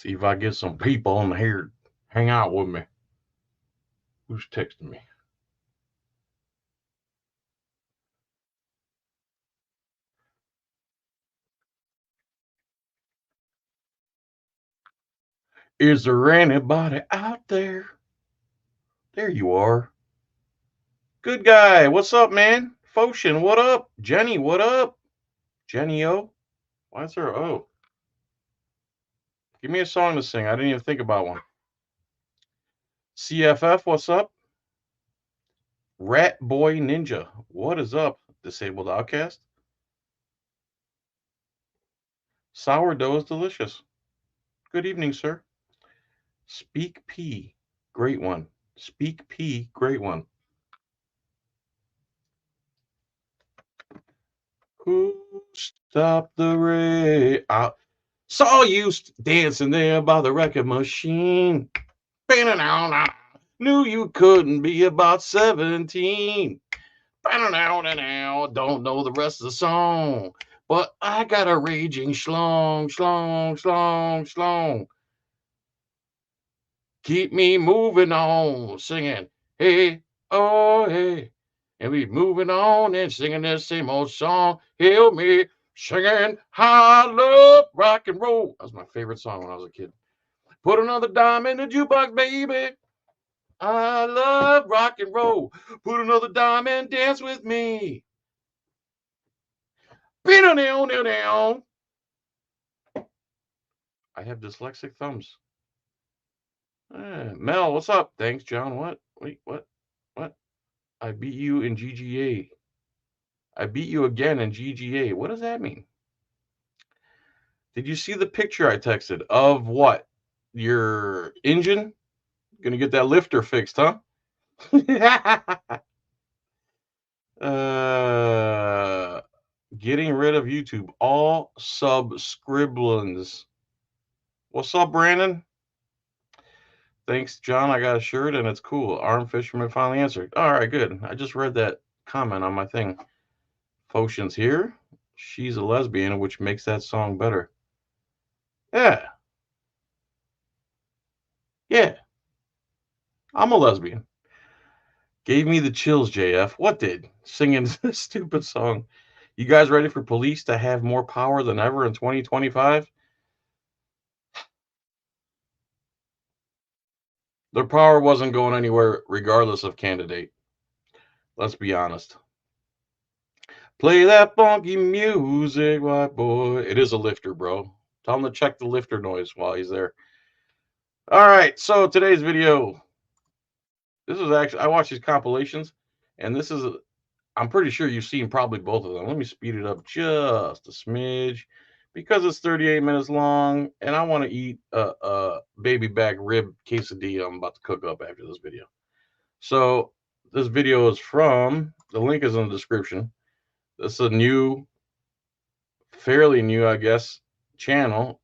See if I get some people on here hang out with me. Who's texting me? Is there anybody out there? There you are. Good guy. What's up, man? Foshin, what up? Jenny, what up? Jenny O? Why is there O? Give me a song to sing. I didn't even think about one. CFF, what's up? Rat Boy Ninja, what is up? Disabled Outcast. Sourdough is delicious. Good evening, sir. Speak P, great one. Speak P, great one. Who stopped the rain? I saw you dancing there by the record machine. Knew you couldn't be about 17. Don't know the rest of the song. But I got a raging schlong, schlong, schlong, schlong. Keep me moving on, singing, hey, oh, hey. And we moving on and singing that same old song. Help me, singing, I love rock and roll. That was my favorite song when I was a kid. Put another dime in the jukebox, baby. I love rock and roll. Put another dime and dance with me. I have dyslexic thumbs. Mel, what's up? Thanks, John. What? Wait, what? What? I beat you in GGA. I beat you again in GGA. What does that mean? Did you see the picture I texted of what? Your engine? Gonna get that lifter fixed, huh? Getting rid of YouTube. All subscriblins. What's up, Brandon? Thanks, John. I got a shirt and it's cool. Arm Fisherman finally answered. All right, good. I just read that comment on my thing. Foshin's here. She's a lesbian, which makes that song better. Yeah. Yeah. I'm a lesbian. Gave me the chills, JF. What did? Singing this stupid song. You guys ready for police to have more power than ever in 2025? Their power wasn't going anywhere regardless of candidate. Let's be honest. Play that funky music, white boy. It is a lifter, bro. Tell him to check the lifter noise while he's there. All right, so today's video. This is actually, I watch these compilations, and this is, I'm pretty sure you've seen probably both of them. Let me speed it up just a smidge because it's 38 minutes long, and I want to eat a baby back rib quesadilla I'm about to cook up after this video. So this video is from, the link is in the description. This is a new, fairly new, I guess, channel.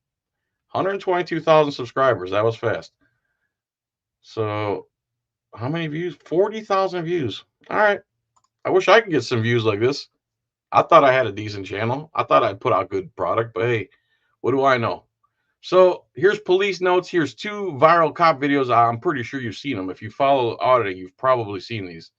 122,000 subscribers. That was fast. So how many views? 40,000 views. All right. I wish I could get some views like this. I thought I had a decent channel. I thought I'd put out good product, but hey, what do I know? So here's police notes. Here's 2 viral cop videos. I'm pretty sure you've seen them. If you follow auditing, you've probably seen these.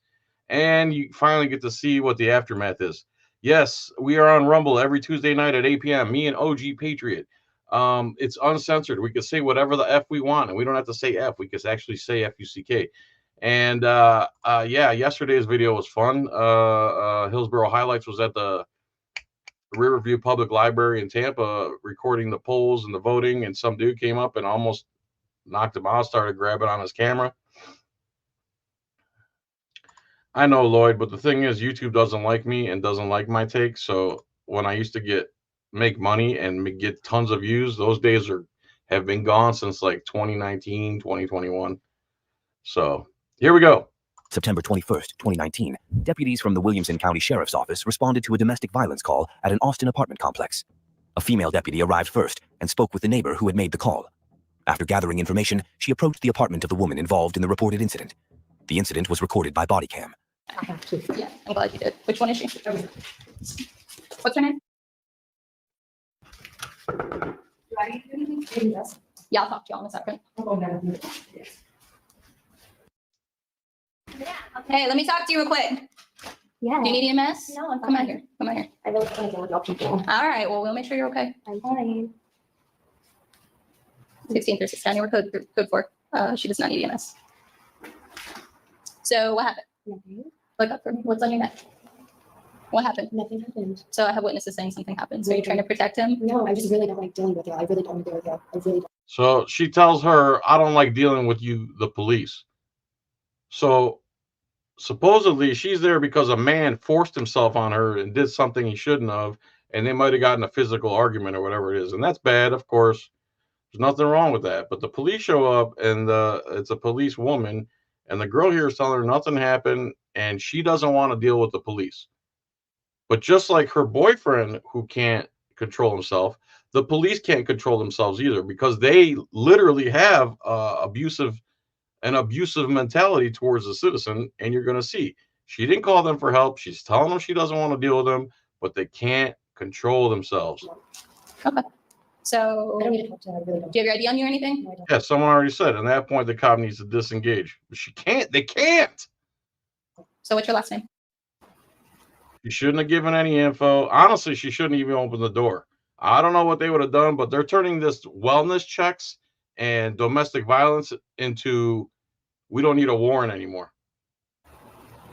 And you finally get to see what the aftermath is. Yes, we are on Rumble every Tuesday night at 8 p.m. Me and OG Patriot. It's uncensored. We can say whatever the F we want, and we don't have to say F. We can actually say F-U-C-K. And yeah, yesterday's video was fun. Hillsborough Highlights was at the Riverview Public Library in Tampa recording the polls and the voting, and some dude came up and almost knocked him out, started grabbing on his camera. I know, Lloyd, but the thing is, YouTube doesn't like me and doesn't like my take. So when I used to make money and get tons of views, those days have been gone since like 2019, 2021. So here we go. September 21st, 2019, deputies from the Williamson County Sheriff's Office responded to a domestic violence call at an Austin apartment complex. A female deputy arrived first and spoke with the neighbor who had made the call. After gathering information, she approached the apartment of the woman involved in the reported incident. The incident was recorded by body cam. I have to. Yeah, I'm glad you did. Which one is she? What's her name? Do I need to do anything? Maybe yes. Yeah, I'll talk to y'all in a second. Hey, let me talk to you real quick. Yeah. Do you need EMS? No, I'm Come out fine. here. Come out here. I really want to deal with y'all people. All right. Well, we'll make sure you're okay. I'm fine. 16 through 16. We're code 4. She does not need EMS. So what happened? Nothing. Look up for me. What's on your neck? What happened? Nothing happened. So I have witnesses saying something happened. So you're trying to protect him? No, I just really don't like dealing with y'all. I really don't want to deal with y'all. I really don't. So she tells her, I don't like dealing with you, the police. So supposedly she's there because a man forced himself on her and did something he shouldn't have, and they might have gotten a physical argument or whatever it is. And that's bad, of course. There's nothing wrong with that. But the police show up, and it's a police woman, and the girl here is telling her nothing happened, and she doesn't want to deal with the police. But just like her boyfriend, who can't control himself, the police can't control themselves either, because they literally have an abusive mentality towards the citizen. And you're going to see, she didn't call them for help. She's telling them she doesn't want to deal with them, but they can't control themselves. Okay. So I don't need to talk to her. I really don't. do you have your ID on you or anything? No, I don't. Yeah, someone already said. At that point, the cop needs to disengage. But she can't. They can't. So what's your last name? She shouldn't have given any info. Honestly, she shouldn't even open the door. I don't know what they would have done, but they're turning this wellness checks and domestic violence into, we don't need a warrant anymore.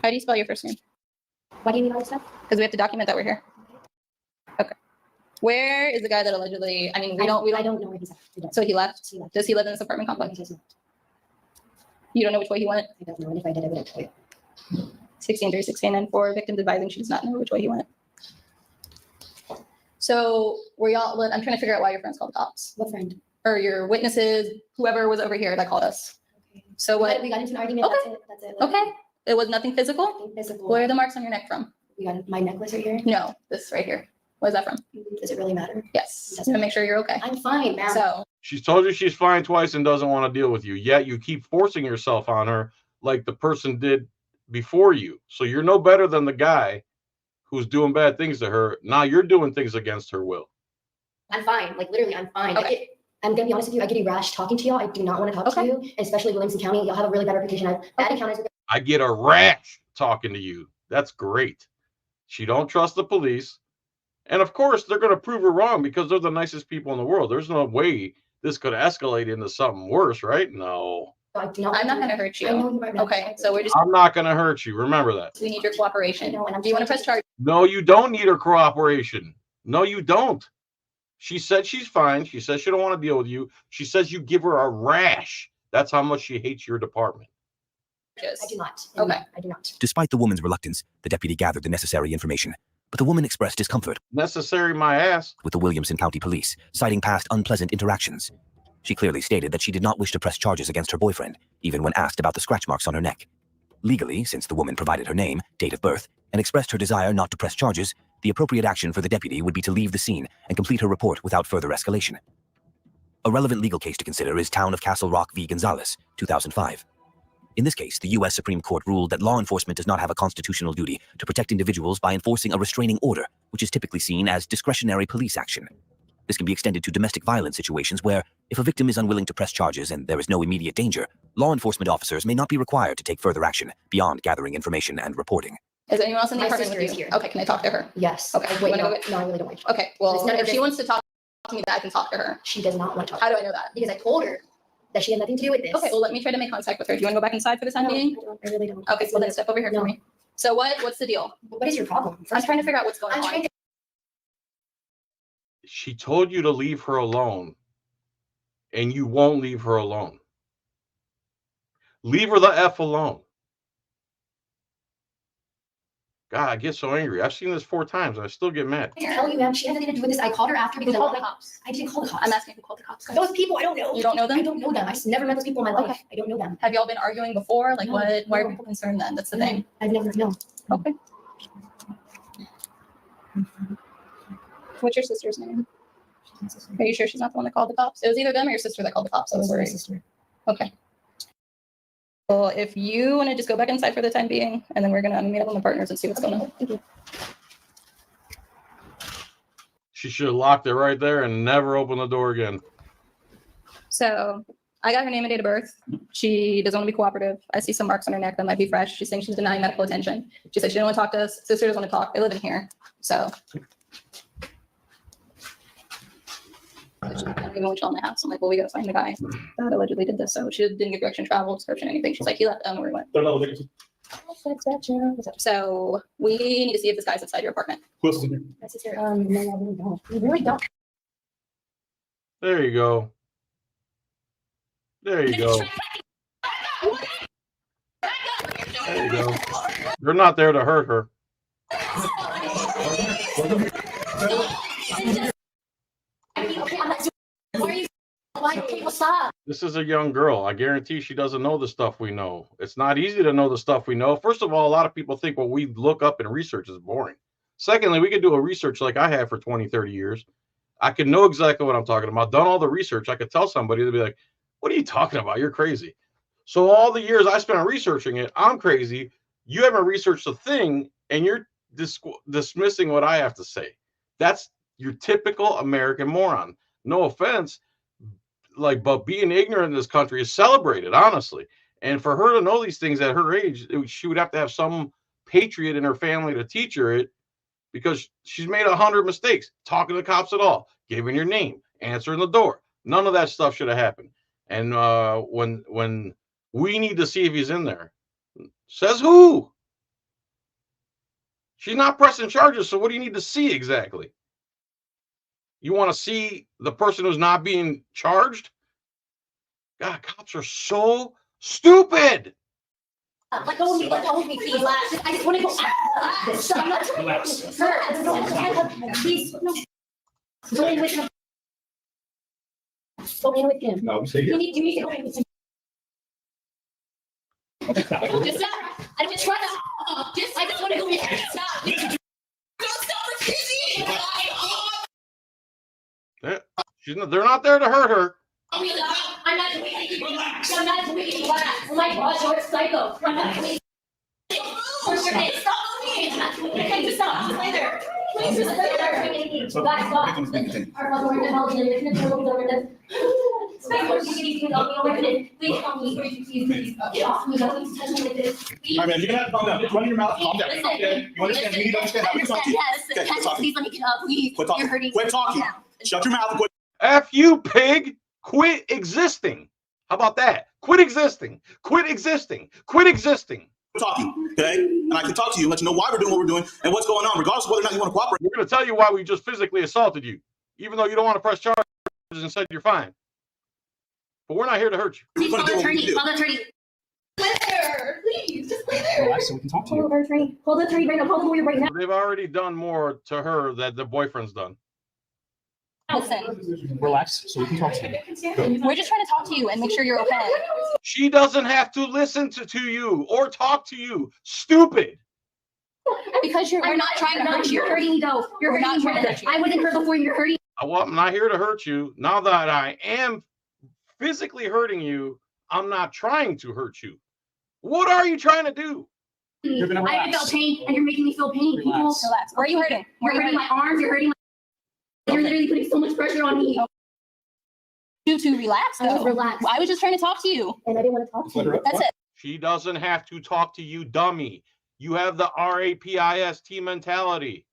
How do you spell your first name? Why do you need all this stuff? Because we have to document that we're here. Okay. Where is the guy that allegedly? I mean, we I don't. don't know where he's at. I don't. So he left. He left. Does he live in this apartment complex? He does not. You don't know which way he went. I don't know. And if I did, I wouldn't tell you. 16 through 16, and for victims advising, she does not know which way he went. So were y'all? I'm trying to figure out why your friends called the cops What friend? or your witnesses, whoever was over here that called us. Okay. So We what? got into an argument. Okay. That's it. That's it. Like, Okay. It was nothing physical. Nothing physical. Where are the marks on your neck from? We got my necklace right here. No, this right here. Where's that from? Does it really matter? Yes. Just to make sure you're okay. I'm fine, ma'am. So She's told you she's fine twice and doesn't want to deal with you. Yet you keep forcing yourself on her like the person did before you. So you're no better than the guy who's doing bad things to her. Now you're doing things against her will. I'm fine. Like literally, I'm fine. Okay. I'm gonna be honest with you. I get irrash talking to y'all. I do not want to talk Okay. to you, and especially Williamson County. Y'all have a really bad reputation. I have bad encounters with. I get a rash talking to you. That's great. She don't trust the police. And of course, they're going to prove her wrong because they're the nicest people in the world. There's no way this could escalate into something worse, right? No. I do not. I'm not want going to hurt I know you. you are not. Okay. So we're just, I'm not going to hurt you. Remember that. we need your cooperation. I know, and I'm Do you want to trying press charge? No, you don't need her cooperation. No, you don't. She said she's fine. She says she don't want to deal with you. She says you give her a rash. That's how much she hates your department. I do not. Okay. I do not. Despite the woman's reluctance, the deputy gathered the necessary information. But the woman expressed discomfort Necessary my ass. with the Williamson County Police, citing past unpleasant interactions. She clearly stated that she did not wish to press charges against her boyfriend, even when asked about the scratch marks on her neck. Legally, since the woman provided her name, date of birth, and expressed her desire not to press charges, the appropriate action for the deputy would be to leave the scene and complete her report without further escalation. A relevant legal case to consider is Town of Castle Rock v. Gonzalez, 2005. In this case, the U.S. Supreme Court ruled that law enforcement does not have a constitutional duty to protect individuals by enforcing a restraining order, which is typically seen as discretionary police action. This can be extended to domestic violence situations where, if a victim is unwilling to press charges and there is no immediate danger, law enforcement officers may not be required to take further action beyond gathering information and reporting. Is there anyone else in the My apartment sister with is you? here. Okay. Can I talk to her? Yes. Okay, Wait. you wanna No, go get- no, I really don't want to talk. Okay. It's Well, none of if your she wants to talk to me, then I can talk to her. She does not want to talk. How do I know that? Because I told her that she had nothing to do with this. Okay. Well, let me try to make contact with her. Do you want to go back inside for the time No, I being? don't. I really don't. Okay. Well, then step over here No. for me. So what's the deal? What is your problem? I'm trying to figure out what's going I'm on. trying to. She told you to leave her alone, and you won't leave her alone. Leave her the F alone. God, I get so angry. I've seen this 4 times. I still get mad. I tell you, ma'am, she has nothing to do with this. I called her after Who because I called the wanted. cops? I didn't call the cops. I'm asking who called the cops. Those people, I don't know. You don't know them? I don't know them. I've never met those people in my life. Okay. I don't know them. Have y'all been arguing before? Like No, what? Why are no. people concerned then? That's the No, thing. I've never known. Okay. What's your sister's name? Are you sure she's not the one that called the cops? It was either them or your sister that called the cops. I was my worried. sister. Okay. Well, if you want to just go back inside for the time being, and then we're gonna meet up with my partners and see what's going on. Thank you. She should have locked it right there and never opened the door again. So I got her name and date of birth. She doesn't want to be cooperative. I see some marks on her neck that might be fresh. She's saying she's denying medical attention. She said she didn't want to talk to us. Sister doesn't want to talk. They live in here. So she don't even want you in the house. I'm like, well, we got to find the guy that allegedly did this. So she didn't give direction, travel, description, anything. She's like, he left. I don't know where he went. So we need to see if this guy's inside your apartment. Who else is in here? My sister, no, I really don't. We really don't. There you go. There you go. There you go. You're not there to hurt her. Why people stop? This is a young girl. I guarantee she doesn't know the stuff we know. It's not easy to know the stuff we know. First of all, a lot of people think what we look up and research is boring. Secondly, we can do a research like I have for 20, 30 years. I can know exactly what I'm talking about. Done all the research. I could tell somebody, they'd be like, what are you talking about? You're crazy. So all the years I spent researching it, I'm crazy. You haven't researched a thing, and you're dismissing what I have to say. That's your typical American moron. No offense, but being ignorant in this country is celebrated, honestly. And for her to know these things at her age, she would have to have some patriot in her family to teach her it, because she's made 100 mistakes. Talking to the cops at all, giving your name, answering the door. None of that stuff should have happened. And when we need to see if he's in there, says who? She's not pressing charges, so what do you need to see exactly? You want to see the person who's not being charged? God, cops are so stupid. Let go of me, please. Relax. I just want to go. I'm not. Relax. Sir, please. No. Go in with him. Go in with him. No, stay You here. need to go in with him. Okay, stop. Just stop. I just want to. I just want to go in. Stop. They're not there to hurt her. I'm not doing anything. I'm not doing anything. Oh my gosh, you're a psycho. I'm not doing anything. Stop moving. I'm not doing anything. Just stop. Just lay there. Please just lay there. So, Guys, stop. victims being detained. Our mother went to hell, and it's going to be over this. Please help me. Please. Get off me. Don't touch me like this. Please. All right, man, you're gonna have to calm down. Just run your mouth. Calm down. Listen. Okay? You understand? You need to understand how we talk to you. Yes. Okay, quit talking. Please let me get up. Please. Quit talking. You're hurting. Quit talking. Calm down. Shut your mouth and quit F you, pig. Quit existing. How about that? Quit existing. Quit existing. Quit existing. talking, okay? And I can talk to you, let you know why we're doing what we're doing and what's going on, regardless of whether or not you want to cooperate. We're going to tell you why we just physically assaulted you, even though you don't want to press charges and said you're fine. But we're not here to hurt you. Please We're call gonna the do what we attorney. do. Call the attorney. Lay there. Please, just lay there. Relax so we can talk to Call you. the attorney. Call the attorney right now. Call the lawyer right now. They've already done more to her than the boyfriend's done. Listen, Relax so we can talk to you. we're just trying to talk to you and make sure you're okay. She doesn't have to listen to you or talk to you. Stupid. Because we're not trying to hurt you. You're hurting me though. You're We're not hurting me. trying to hurt you. I wasn't hurt before. You're hurting. Well, I'm not here to hurt you. Now that I am physically hurting you, I'm not trying to hurt you. What are you trying to do? You're gonna I relax. felt pain, and you're making me feel pain. People, Relax. Relax. Where are you hurting? you're hurting my arms. You're hurting. You're literally putting so much pressure on me. You to relax, I was though. relaxed, I was just trying to talk to you. and I didn't want to talk to Let her you. up. That's it. She doesn't have to talk to you, dummy. You have the RAPIST mentality.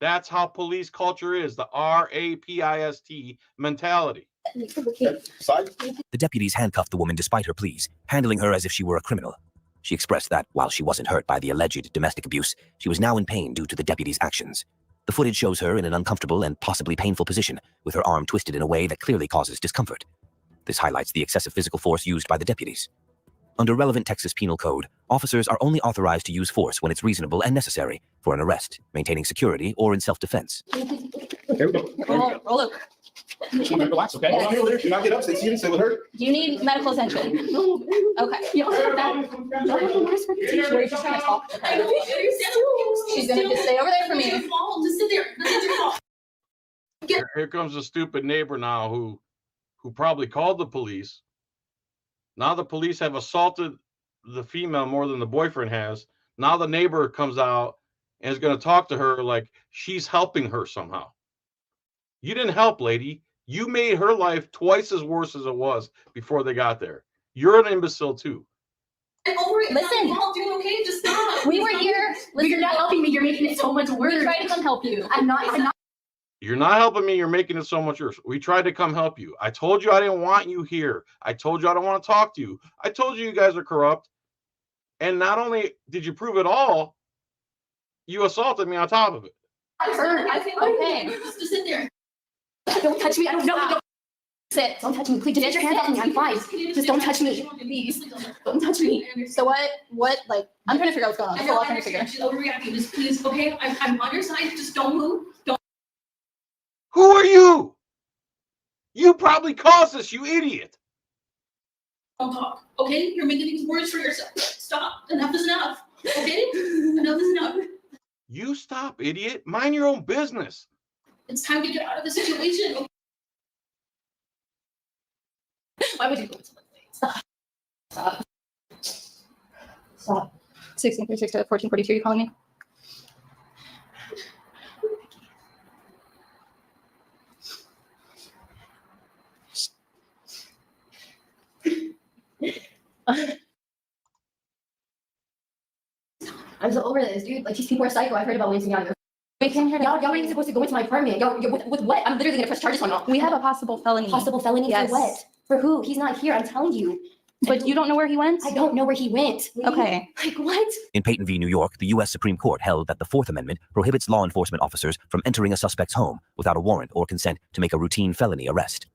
That's how police culture is, the RAPIST mentality. Side. The deputies handcuffed the woman despite her pleas, handling her as if she were a criminal. She expressed that, while she wasn't hurt by the alleged domestic abuse, she was now in pain due to the deputies' actions. The footage shows her in an uncomfortable and possibly painful position, with her arm twisted in a way that clearly causes discomfort. This highlights the excessive physical force used by the deputies. Under relevant Texas Penal Code, officers are only authorized to use force when it's reasonable and necessary for an arrest, maintaining security, or in self-defense. There we go. Roll over. Relax, okay? Hold on here, over there. Do not get up. Stay seated. Stay with her. Do you need medical attention? Okay. We're just trying to talk. She's gonna just stay over there for me. Just sit there. Here comes a stupid neighbor now who probably called the police. Now the police have assaulted the female more than the boyfriend has. Now the neighbor comes out and is going to talk to her like she's helping her somehow. You didn't help, lady. You made her life twice as worse as it was before they got there. You're an imbecile too. I'm over it. Listen. You're okay. Just stop. We were here. But you're not helping me. You're making it so much We worse. tried to come help you. I'm not. You're not helping me. You're making it so much worse. We tried to come help you. I told you I didn't want you here. I told you I don't want to talk to you. I told you guys are corrupt. And not only did you prove it all, you assaulted me on top of it. I'm hurt. I feel okay. Just sit there. Don't touch me. I don't know. Don't sit. Don't touch me. Please, just get your hands off me. I'm fine. Just don't touch me. Please. Don't touch me. So what, like, I'm trying to figure out what's going on. That's all I'm trying to figure. She's overreacting. Just please, okay? I'm on your side. Just don't move. Don't. Who are you? You probably caused this, you idiot. Don't talk, okay? You're making things worse for yourself. Stop. Enough is enough, okay? Enough is enough. You stop, idiot. Mind your own business. It's time to get out of the situation. Why would you go into that? Stop. Stop. 1636 to 1442, you calling me? I'm so over this, dude. Like, these people are psycho. I've heard about Winston Young. We came here to Y'all ain't supposed to go into my apartment. Y'all, with what? I'm literally gonna press charges on y'all. We have a possible felony. Possible felony Yes. for what? For who? He's not here. I'm telling you. But you don't know where he went? I don't know where he went. Okay. Like what? In Peyton v. New York, the U.S. Supreme Court held that the Fourth Amendment prohibits law enforcement officers from entering a suspect's home without a warrant or consent to make a routine felony arrest.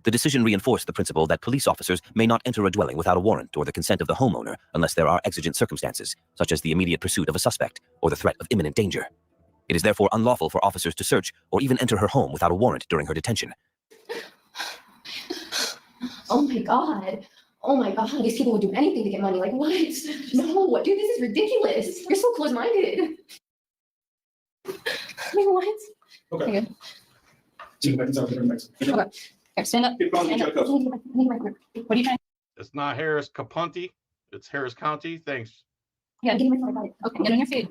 The decision reinforced the principle that police officers may not enter a dwelling without a warrant or the consent of the homeowner unless there are exigent circumstances, such as the immediate pursuit of a suspect or the threat of imminent danger. It is therefore unlawful for officers to search or even enter her home without a warrant during her detention. Oh my god. Oh my god. These people would do anything to get money. Like what? No, dude, this is ridiculous. You're so close-minded. I mean, what? Okay. Okay. See you back inside. Okay. Here, stand up. Keep calling each other cuffs. What are you trying? It's not Harris County. It's Harris County. Thanks. Yeah, Give me my phone. okay, get on your feet.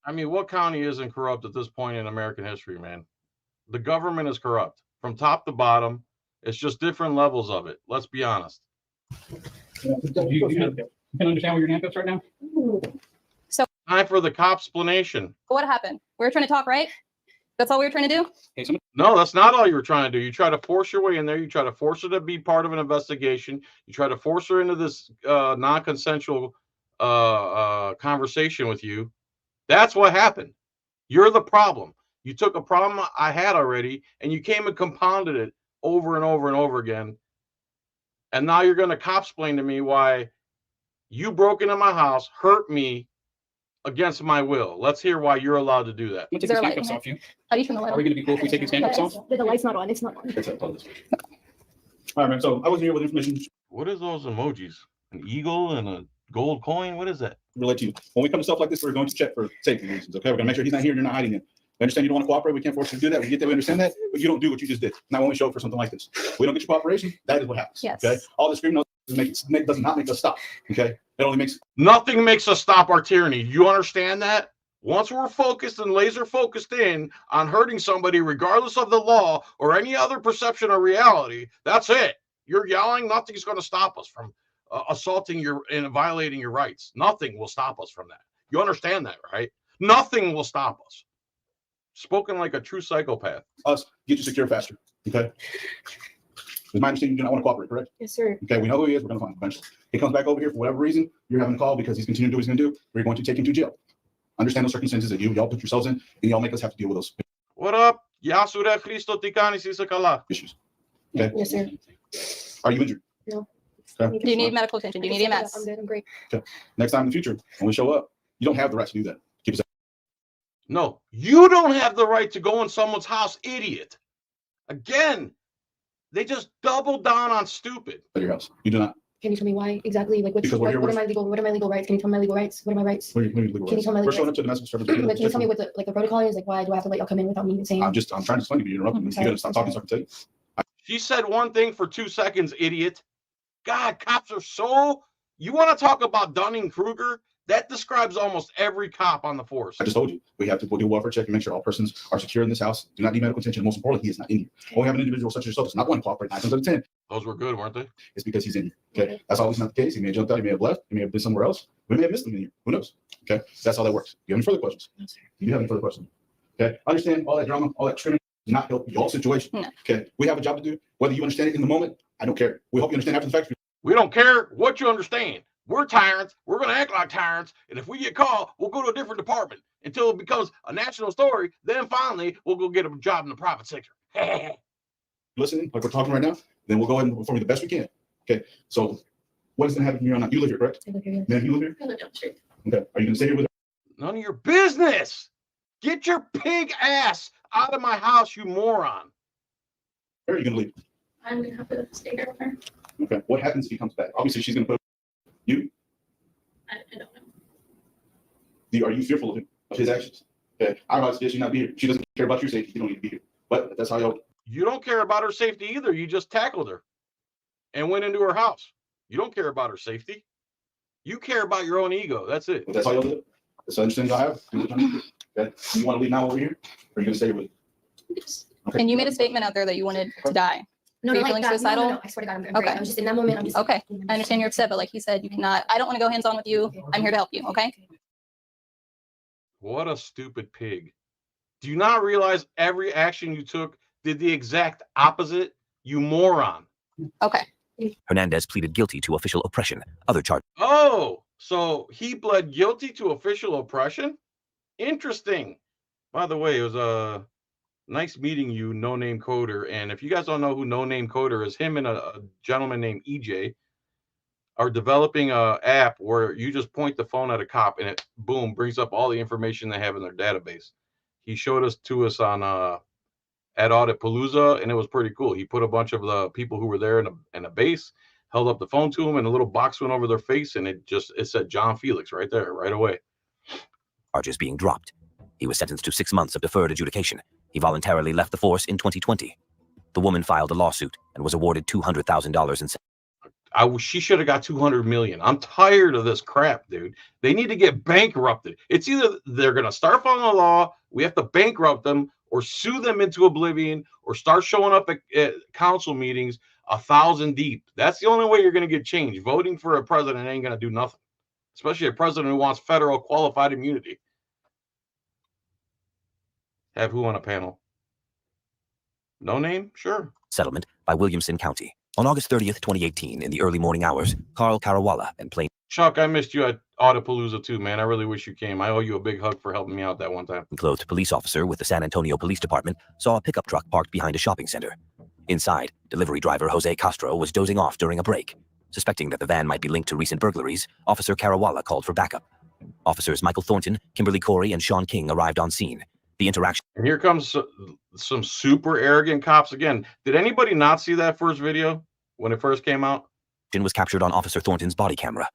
I mean, what county isn't corrupt at this point in American history, man? The government is corrupt from top to bottom. It's just different levels of it. Let's be honest. You can understand where your handcuffs right now? Time for the cop explanation. What happened? We were trying to talk, right? That's all we were trying to do? Okay, somebody, No, that's not all you were trying to do. You try to force your way in there. You try to force her to be part of an investigation. You try to force her into this non-consensual conversation with you. That's what happened. You're the problem. You took a problem I had already, and you came and compounded it over and over and over again. And now you're going to cop-splain to me why you broke into my house, hurt me against my will. Let's hear why you're allowed to do that. I'm gonna Is take there these a light handcuffs in off you. How do you turn the light Are we on? gonna be cool if we take these handcuffs off? The light's not on. It's not on. All right, man. So I wasn't here with information What is those emojis? An eagle and a gold coin? What is that? related to you. When we come to stuff like this, we're going to check for safety reasons. Okay, we're gonna make sure he's not here and you're not hiding it. We understand you don't want to cooperate. We can't force you to do that. We get that. We understand that, but you don't do what you just did. Not when we show up for something like this. We don't get your cooperation. That is what happens. Yes. Okay. All the screaming does not make us stop. Okay. It only makes Nothing makes us stop our tyranny. You understand that? Once we're focused and laser focused in on hurting somebody, regardless of the law or any other perception or reality, that's it. You're yelling. Nothing's going to stop us from assaulting your and violating your rights. Nothing will stop us from that. You understand that, right? Nothing will stop us. Spoken like a true psychopath. us get you secure faster. Okay. It's my understanding you do not want to cooperate, correct? Yes, sir. Okay, we know who he is. We're going to find him eventually. He comes back over here for whatever reason. You're having a call because he's continuing to do what he's going to do. We're going to take him to jail. Understand the circumstances that y'all put yourselves in, and y'all make us have to deal with those What up? Yasura Christo Tikani Sisakala. issues. Okay. Yes, sir. Are you injured? No. Okay. Do you need medical attention? Do you need EMS? I'm good. I'm great. Next time in the future, when we show up, you don't have the right to do that. Keep us No, you don't have the right to go in someone's house, idiot. Again, they just double down on stupid. at your house. You do not. Can you tell me why exactly? Like, Because we're here what with- are my legal rights? Can you tell me my legal rights? What are my rights? What are your legal Can you rights? tell my We're legal showing up to domestic service. Like, can you tell me what the protocol is? Like, why do I have to let y'all come in without me saying? I'm trying to explain to you. You interrupted me. You got to stop talking so I can tell you. She said one thing for 2 seconds, idiot. God, cops are so. You want to talk about Dunning-Kruger? That describes almost every cop on the force. I just told you, we have to do a welfare check and make sure all persons are secure in this house, do not need medical attention. Most importantly, he is not in here. When we have an individual such as yourself, it's not one cooperate 9 times out of 10. Those were good, weren't they? It's because he's in here. Okay. That's always not the case. He may have jumped out, he may have left, he may have been somewhere else. We may have missed him in here. Who knows? Okay. That's how that works. Do you have any further questions? No, sir. Do you have any further questions? Okay. I understand all that drama, all that trimming does not help y'all situation. No. Okay. We have a job to do. Whether you understand it in the moment, I don't care. We hope you understand after the fact. We don't care what you understand. We're tyrants. We're going to act like tyrants. And if we get called, we'll go to a different department until it becomes a national story. Then finally, we'll go get a job in the private sector. Listening, like we're talking right now, then we'll go ahead and perform you the best we can. Okay. So what is going to happen from here on out? You live here, correct? I live here. Ma'am, you live here? I live down the street. Okay. Are you going to stay here with her? None of your business. Get your pig ass out of my house, you moron. Or are you going to leave? I'm gonna have to stay here with her. Okay. What happens if he comes back? Obviously, she's going to put you. I don't know. Are you fearful of him, of his actions? Okay. I would suggest you not be here. She doesn't care about your safety. You don't need to be here. But that's how y'all. You don't care about her safety either. You just tackled her and went into her house. You don't care about her safety. You care about your own ego. That's it. That's how y'all do it. That's the understanding y'all have. Do what y'all need to do. Okay. You want to leave now over here, or are you going to stay here with me? Yes. Okay. And you made a statement out there that you wanted to die. No, Are no, you like feeling that. suicidal? No, I swear to God, I'm great. Okay. I was just in that moment. I'm just Okay. I understand you're upset, but like he said, you cannot, I don't want to go hands-on with you. I'm here to help you, okay? What a stupid pig. Do you not realize every action you took did the exact opposite? You moron. Okay. Hernandez pleaded guilty to official oppression. Other charges Oh, so he pled guilty to official oppression? Interesting. By the way, it was a nice meeting you, No Name Coder. And if you guys don't know who No Name Coder is, him and a gentleman named EJ are developing a app where you just point the phone at a cop and it boom brings up all the information they have in their database. He showed us on at Audit Palooza, and it was pretty cool. He put a bunch of the people who were there in a base, held up the phone to them, and a little box went over their face, and it said John Felix right there, right away. being dropped. He was sentenced to 6 months of deferred adjudication. He voluntarily left the force in 2020. The woman filed a lawsuit and was awarded $200,000 in She should have got 200 million. I'm tired of this crap, dude. They need to get bankrupted. It's either they're going to start following the law, we have to bankrupt them, or sue them into oblivion, or start showing up at council meetings 1,000 deep. That's the only way you're going to get change. Voting for a president ain't going to do nothing, especially a president who wants federal qualified immunity. Have who on a panel? No Name? Sure. settlement by Williamson County. On August 30th, 2018, in the early morning hours, Carl Carawala and Plain Chuck, I missed you at Audapalooza too, man. I really wish you came. I owe you a big hug for helping me out that one time. clothed police officer with the San Antonio Police Department saw a pickup truck parked behind a shopping center. Inside, delivery driver Jose Castro was dozing off during a break. Suspecting that the van might be linked to recent burglaries, Officer Carawala called for backup. Officers Michael Thornton, Kimberly Corey, and Sean King arrived on scene. The interaction And here comes some super arrogant cops again. Did anybody not see that first video when it first came out? was captured on Officer Thornton's body camera.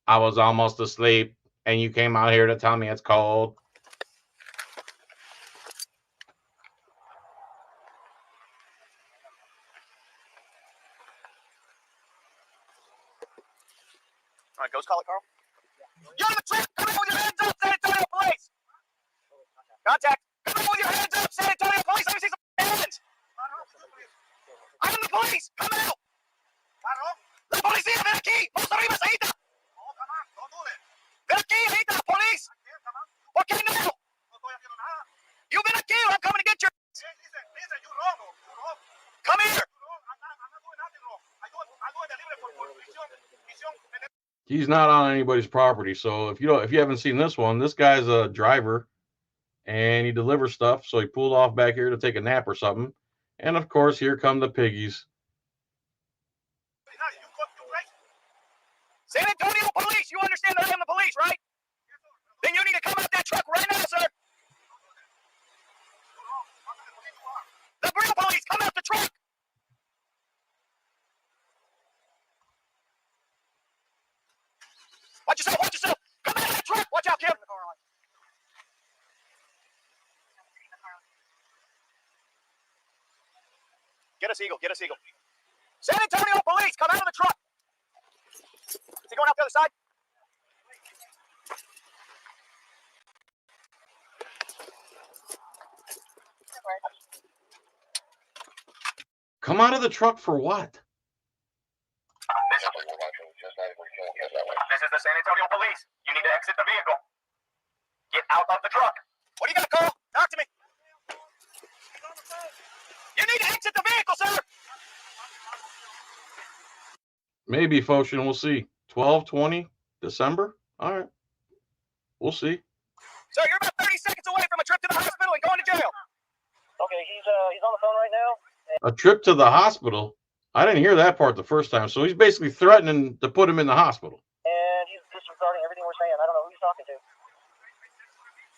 I was almost asleep, and you came out here to tell me it's cold. All right, ghost call it, Carl. You're on the trip! Come in with your hands up, San Antonio Police! Contact! Come in with your hands up, San Antonio Police! Let me see some hands! I'm the police! Come out! La policía, ven aquí! Vamos arriba, Saída! Ven aquí, Saída, police! ¿Por qué no? You ven aquí or I'm coming to get your... Come here! He's not on anybody's property, so if you haven't seen this one, this guy's a driver, and he delivers stuff. So he pulled off back here to take a nap or something, and of course, here come the piggies. San Antonio Police, you understand that I am the police, right? Then you need to come out that truck right now, sir. The real police, come out the truck. Watch yourself, watch yourself. Come out of that truck. Watch out, Kim. Get us, Eagle, get us, Eagle. San Antonio Police, come out of the truck. Is he going out the other side? Come out of the truck for what? This is the San Antonio police. You need to exit the vehicle. Get out of the truck. What do you got, Carl? Talk to me. You need to exit the vehicle, sir. Maybe, Foshin, we'll see. 12/20 December? All right. We'll see. Sir, you're about 30 seconds away from a trip to the hospital and going to jail. Okay, he's on the phone right now. A trip to the hospital? I didn't hear that part the first time. So he's basically threatening to put him in the hospital. And he's disregarding everything we're saying. I don't know who he's talking to.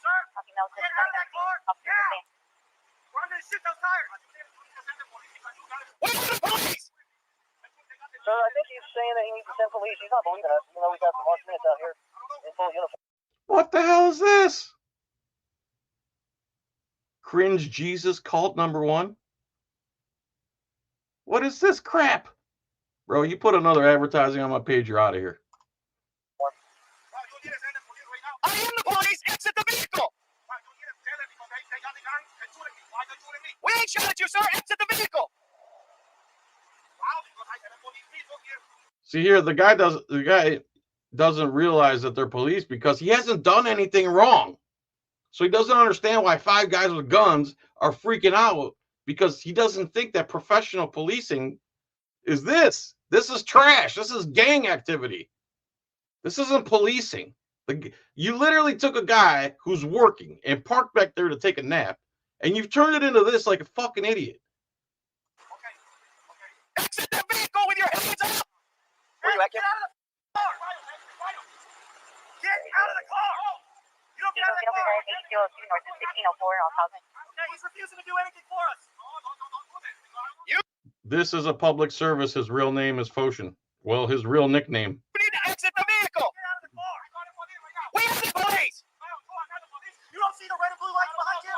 Sir, get out of that car. Yeah. We're going to shit those tires. Where's the police? Sir, I think he's saying that he needs to send police. He's not believing us. You know, we've got some last minutes out here in full uniform. What the hell is this? Cringe Jesus cult #1? What is this crap? Bro, you put another advertising on my page, you're out of here. I am the police. Exit the vehicle. We ain't shot at you, sir. Exit the vehicle. See here, the guy doesn't realize that they're police because he hasn't done anything wrong. So he doesn't understand why 5 guys with guns are freaking out because he doesn't think that professional policing is this. This is trash. This is gang activity. This isn't policing. You literally took a guy who's working and parked back there to take a nap, and you've turned it into this like a fucking idiot. Exit the vehicle with your hands up. Where you at, kid? Get out of the car. Get out of the car. You don't get out of the car. Okay, he's refusing to do anything for us. This is a public service. His real name is Foshin. Well, his real nickname. You need to exit the vehicle. Get out of the car. We are the police. You don't see the red and blue lights behind you?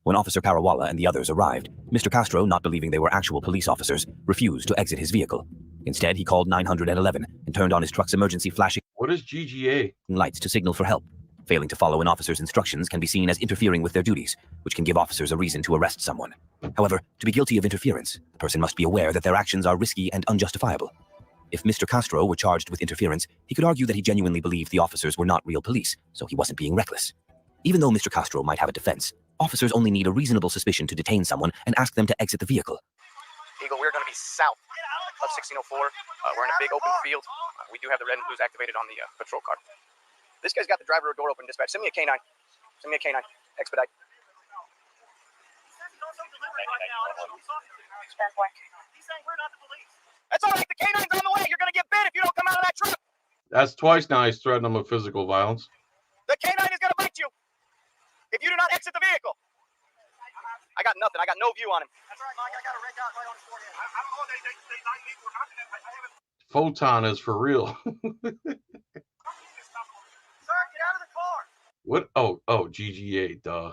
When Officer Parawala and the others arrived, Mr. Castro, not believing they were actual police officers, refused to exit his vehicle. Instead, he called 911 and turned on his truck's emergency flashing What is GGA? lights to signal for help. Failing to follow an officer's instructions can be seen as interfering with their duties, which can give officers a reason to arrest someone. However, to be guilty of interference, the person must be aware that their actions are risky and unjustifiable. If Mr. Castro were charged with interference, he could argue that he genuinely believed the officers were not real police, so he wasn't being reckless. Even though Mr. Castro might have a defense, officers only need a reasonable suspicion to detain someone and ask them to exit the vehicle. Eagle, we're going to be south of 1604. We're in a big open field. We do have the red and blues activated on the patrol car. This guy's got the driver door open. Dispatch, send me a K9. Send me a K9. Expedite. That's all right. The K9's on the way. You're going to get bit if you don't come out of that truck. That's twice now he's threatened him with physical violence. The K9 is going to bite you if you do not exit the vehicle. I got nothing. I got no view on him. That's all right, Mike. I got a red dot right on his forehead. I don't know. They lied me for knocking it. I haven't. Photon is for real. Sir, get out of the car. What? Oh, GGA, duh.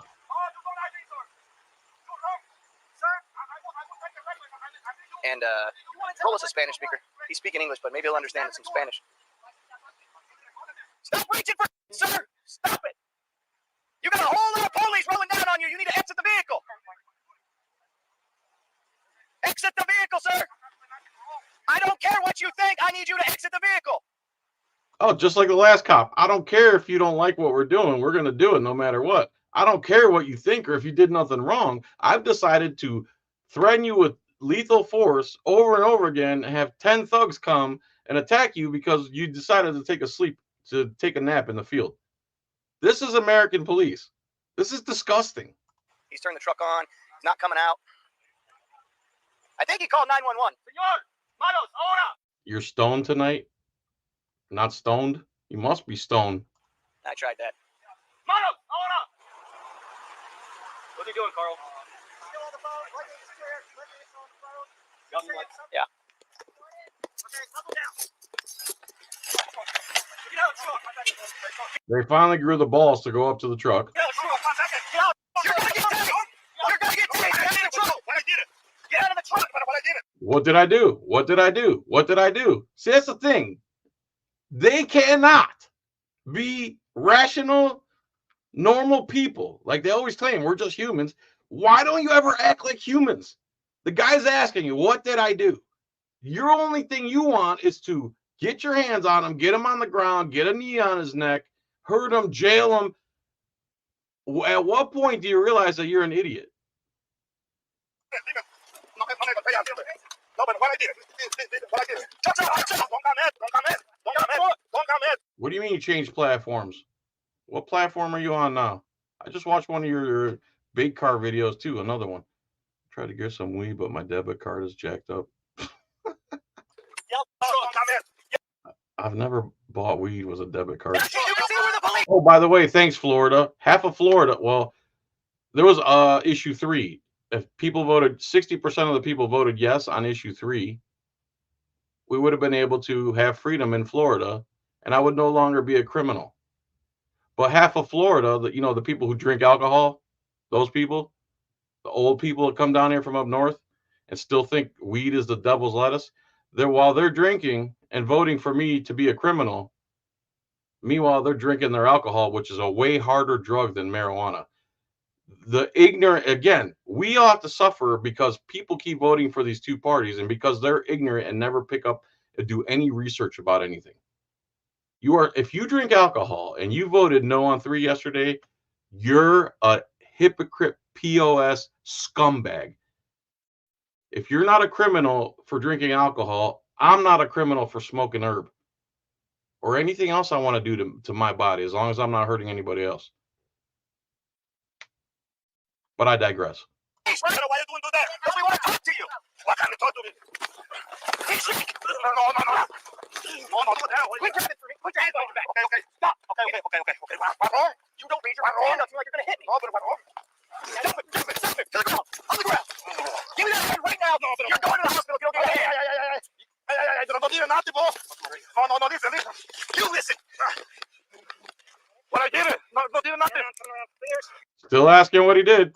And roll us a Spanish speaker. He's speaking English, but maybe he'll understand some Spanish. Stop reaching for, sir! Stop it! You got a whole lot of police rolling down on you. You need to exit the vehicle. Exit the vehicle, sir. I don't care what you think. I need you to exit the vehicle. Oh, just like the last cop. I don't care if you don't like what we're doing. We're going to do it no matter what. I don't care what you think or if you did nothing wrong. I've decided to threaten you with lethal force over and over again and have 10 thugs come and attack you because you decided to take a nap in the field. This is American police. This is disgusting. He's turned the truck on. He's not coming out. I think he called 911. You're stoned tonight? Not stoned? You must be stoned. I tried that. What's he doing, Carl? Yeah. They finally grew the balls to go up to the truck. You're gonna get tased. You're gonna get tased. Get out of the truck. Get out of the truck. What did I do? What did I do? What did I do? See, that's the thing. They cannot be rational, normal people. Like they always claim, we're just humans. Why don't you ever act like humans? The guy's asking you, what did I do? Your only thing you want is to get your hands on him, get him on the ground, get a knee on his neck, hurt him, jail him. At what point do you realize that you're an idiot? No, but what I did, what I did. Don't come in, don't come in, don't come in, don't come in. What do you mean you changed platforms? What platform are you on now? I just watched one of your big car videos too, another one. Tried to get some weed, but my debit card is jacked up. Don't come in. I've never bought weed with a debit card. You can see where the police. Oh, by the way, thanks, Florida. Half of Florida. Well, there was issue 3. If people voted, 60% of the people voted yes on issue 3, we would have been able to have freedom in Florida, and I would no longer be a criminal. But half of Florida, the people who drink alcohol, those people, the old people that come down here from up north and still think weed is the devil's lettuce, while they're drinking and voting for me to be a criminal, meanwhile, they're drinking their alcohol, which is a way harder drug than marijuana. The ignorant, again, we all have to suffer because people keep voting for these two parties and because they're ignorant and never pick up and do any research about anything. If you drink alcohol and you voted no on 3 yesterday, you're a hypocrite POS scumbag. If you're not a criminal for drinking alcohol, I'm not a criminal for smoking herb or anything else I want to do to my body, as long as I'm not hurting anybody else. But I digress. Why are you doing that? Because we want to talk to you. Why can't you talk to me? No, do it now. Put your hands on your back. Okay, stop. Okay. What's wrong? You don't raise your hand up. You're like you're going to hit me. No, but what's wrong? Stop it. To the ground. On the ground. Give me that hand right now. No, but you're going to the hospital. Get over here. Hey, don't do nothing, boy. No, listen. You listen. What I did it. No, did nothing. Still asking what he did.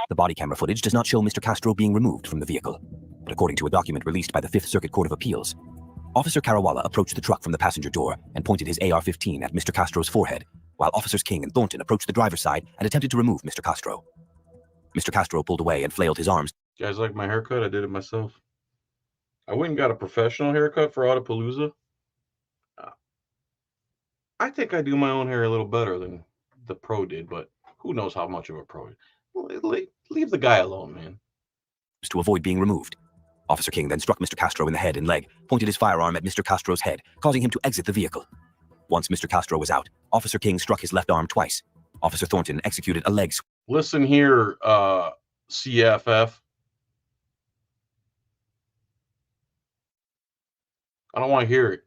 The body camera footage does not show Mr. Castro being removed from the vehicle. But according to a document released by the Fifth Circuit Court of Appeals, Officer Carawala approached the truck from the passenger door and pointed his AR-15 at Mr. Castro's forehead, while Officers King and Thornton approached the driver's side and attempted to remove Mr. Castro. Mr. Castro pulled away and flailed his arms. You guys like my haircut? I did it myself. I went and got a professional haircut for Autopalooza. I think I do my own hair a little better than the pro did, but who knows how much of a pro is. Leave the guy alone, man. To avoid being removed. Officer King then struck Mr. Castro in the head and leg, pointed his firearm at Mr. Castro's head, causing him to exit the vehicle. Once Mr. Castro was out, Officer King struck his left arm twice. Officer Thornton executed a leg sweep. Listen here, CFF. I don't want to hear it.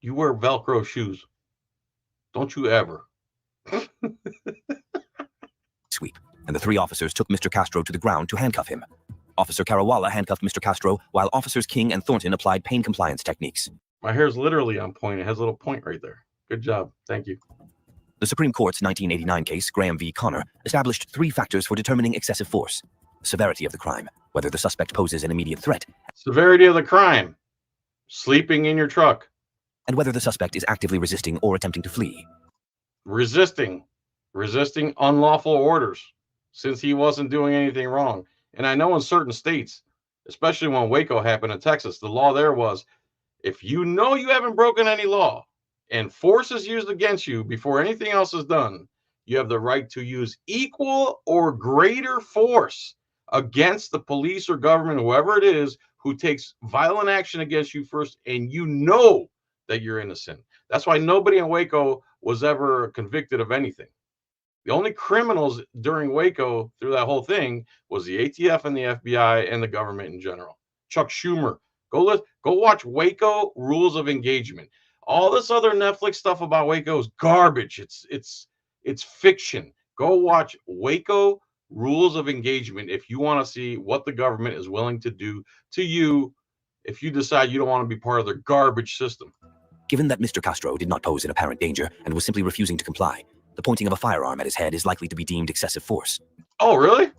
You wear Velcro shoes. Don't you ever. Sweep, and the 3 officers took Mr. Castro to the ground to handcuff him. Officer Carawala handcuffed Mr. Castro, while Officers King and Thornton applied pain compliance techniques. My hair's literally on point. It has a little point right there. Good job. Thank you. The Supreme Court's 1989 case, Graham v. Connor, established 3 factors for determining excessive force: severity of the crime, whether the suspect poses an immediate threat, Severity of the crime. Sleeping in your truck. and whether the suspect is actively resisting or attempting to flee. Resisting unlawful orders since he wasn't doing anything wrong. And I know in certain states, especially when Waco happened in Texas, the law there was, if you know you haven't broken any law and force is used against you before anything else is done, you have the right to use equal or greater force against the police or government, whoever it is, who takes violent action against you first, and you know that you're innocent. That's why nobody in Waco was ever convicted of anything. The only criminals during Waco through that whole thing was the ATF and the FBI and the government in general. Chuck Schumer. Go watch Waco Rules of Engagement. All this other Netflix stuff about Waco is garbage. It's fiction. Go watch Waco Rules of Engagement if you want to see what the government is willing to do to you if you decide you don't want to be part of their garbage system. Given that Mr. Castro did not pose an apparent danger and was simply refusing to comply, the pointing of a firearm at his head is likely to be deemed excessive force. Oh, really?